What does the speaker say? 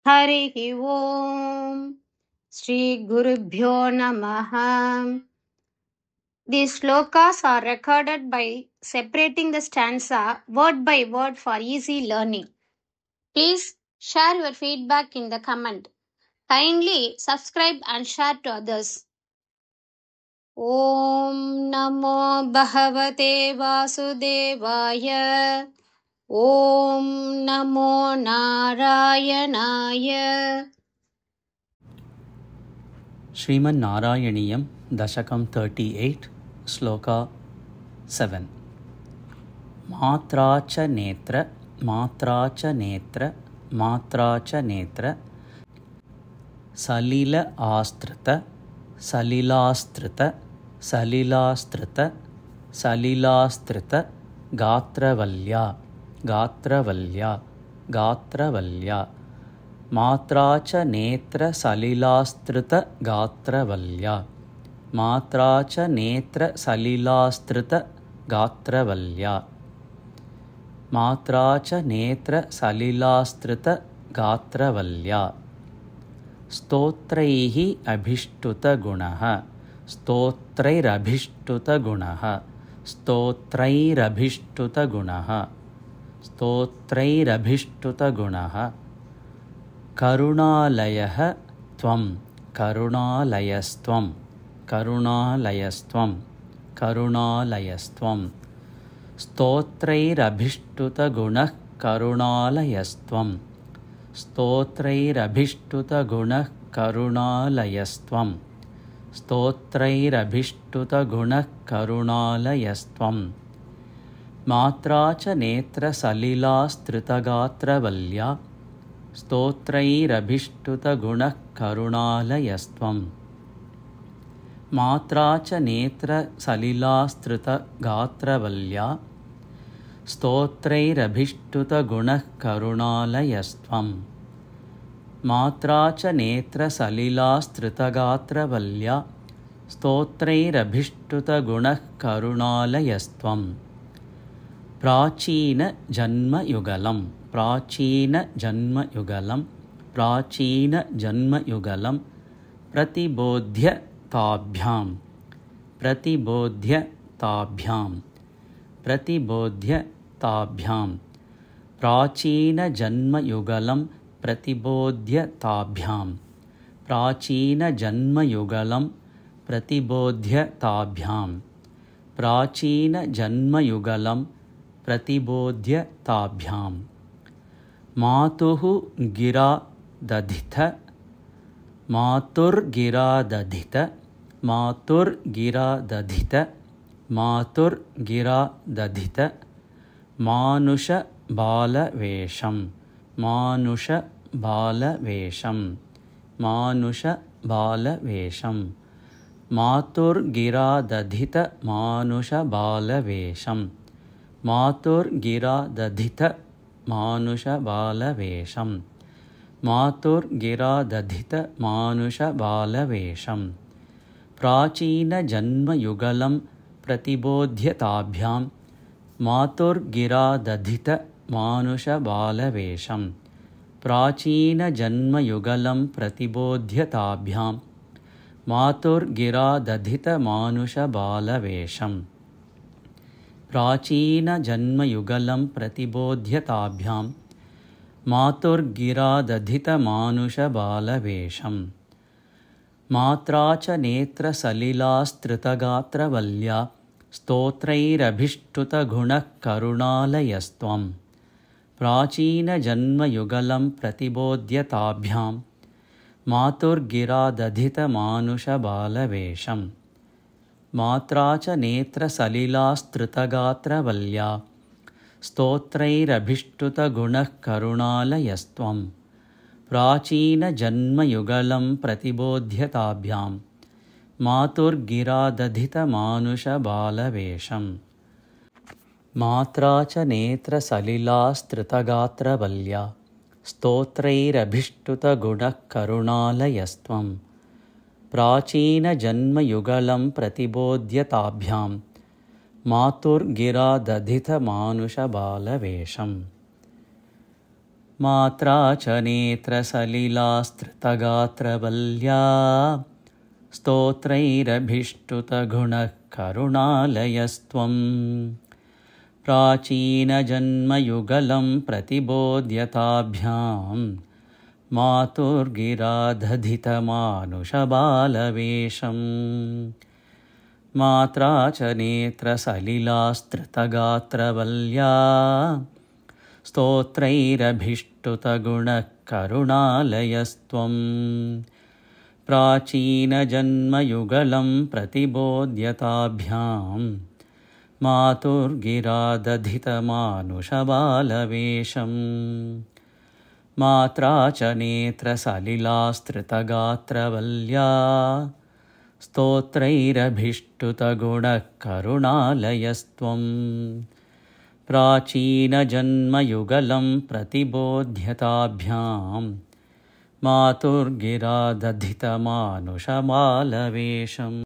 हरिः ओम् श्रीगुरुभ्यो नमः. These slokas are recorded by separating the stanza word by word for easy learning. Please share your feedback in the comment. Kindly subscribe and share to others. ॐ नमो भगवते वासुदेवाय. ॐ नमो नारायणाय. श्रीमन्नारायणीयं दशकं 38 श्लोका 7 मात्रा च नेत्र मात्रा च नेत्र मात्रा च नेत्र सलिल आस्त्रित सलिलास्त्रित सलिलास्त्रित सलिलास्त्रित गात्रवल्या गात्रवल्या गात्रवल्या मात्रा च नेत्र सलिलास्त्रित गात्रवल्या मात्रा च नेत्र सलिलास्त्रित गात्रवल्या मात्रा च नेत्र सलिलास्त्रित गात्रवल्या स्तोत्रैः अभिष्टुतगुणः स्तोत्रैरभिष्टुतगुणः स्तोत्रैरभिष्टुतगुणः स्तोत्रैरभिष्टुतगुणः करुणालयः त्वं करुणालयस्त्वं करुणालयस्त्वं करुणालयस्त्वं स्तोत्रैरभिष्टुतगुणः करुणालयस्त्वं स्तोत्रैरभिष्टुतगुणः करुणालयस्त्वं स्तोत्रैरभिष्टुतगुणः करुणालयस्त्वं मात्रा च नेत्रसलिलास्त्रितगात्रवल्या स्तोत्रैरभिष्टुतगुणः करुणालयस्त्वं मात्रा च नेत्रसलिलास्त्रितगात्रवल्या स्तोत्रैरभिष्टुतगुणः करुणालयस्त्वं मात्रा च नेत्रसलिलास्त्रितगात्रवल्या स्तोत्रैरभिष्टुतगुणः करुणालयस्त्वं प्राचीनजन्मयुगलं प्राचीनजन्मयुगलं प्राचीनजन्मयुगलं प्रतिबोध्य ताभ्यां प्रतिबोध्य ताभ्यां प्रतिबोध्य ताभ्यां प्राचीनजन्मयुगलं प्रतिबोध्य ताभ्यां प्राचीनजन्मयुगलं प्रतिबोध्य ताभ्यां प्राचीनजन्मयुगलं प्रतिबोध्य ताभ्यां मातुः गिरा दधित मातुर्गिरा दधित मातुर्गिरा दधित मातुर्गिरा दधित मानुषबालवेषं मानुषबालवेषं मानुषबालवेषं मातुर्गिरा दधित मानुषबालवेषं मातुर्गिरा दधित मानुषबालवेषं मातुर्गिरा दधित मानुषबालवेषं प्राचीनजन्मयुगलं प्रतिबोध्य ताभ्यां मातुर्गिरा दधित मानुषबालवेषं प्राचीनजन्मयुगलं प्रतिबोध्य ताभ्यां मातुर्गिरा दधित मानुषबालवेषं प्राचीनजन्मयुगलं प्रतिबोध्य ताभ्यां मातुर्गिरा दधित मानुषबालवेषं मात्रा च नेत्रसलिलास्त्रितगात्रवल्या स्तोत्रैरभिष्टुतगुणः करुणालयस्त्वं प्राचीनजन्मयुगलं प्रतिबोध्य ताभ्यां मातुर्गिरा दधित मानुषबालवेषं मात्रा च नेत्रसलिलास्त्रितगात्रवल्या स्तोत्रैरभिष्टुतगुणः करुणालयस्त्वं प्राचीनजन्मयुगलं प्रतिबोध्य ताभ्यां मातुर्गिरा दधित मानुषबालवेषं मात्रा च नेत्रसलिलास्त्रितगात्रवल्या स्तोत्रैरभिष्टुतगुणः करुणालयस्त्वं प्राचीनजन्मयुगलं प्रतिबोध्य ताभ्यां मातुर्गिरा दधित मानुषबालवेषं मात्रा च नेत्रसलिलास्तृतगात्रवल्या स्तोत्रैरभिष्टुतगुणः करुणालयस्त्वं प्राचीनजन्मयुगलं प्रतिबोध्यताभ्यां मातुर्गिरादधितमानुषबालवेषम् मात्रा च नेत्रसलिलास्तृतगात्रवल्या स्तोत्रैरभिष्टुतगुणः करुणालयस्त्वं प्राचीनजन्मयुगलं प्रतिबोध्यताभ्यां मातुर्गिरादधितमानुषबालवेषम् मात्रा च नेत्रसलिलास्तृतगात्रवल्या स्तोत्रैरभिष्टुतगुणः करुणालयस्त्वं प्राचीनजन्मयुगलं प्रतिबोध्यताभ्यां मातुर्गिरादधितमानुषबालवेषम्।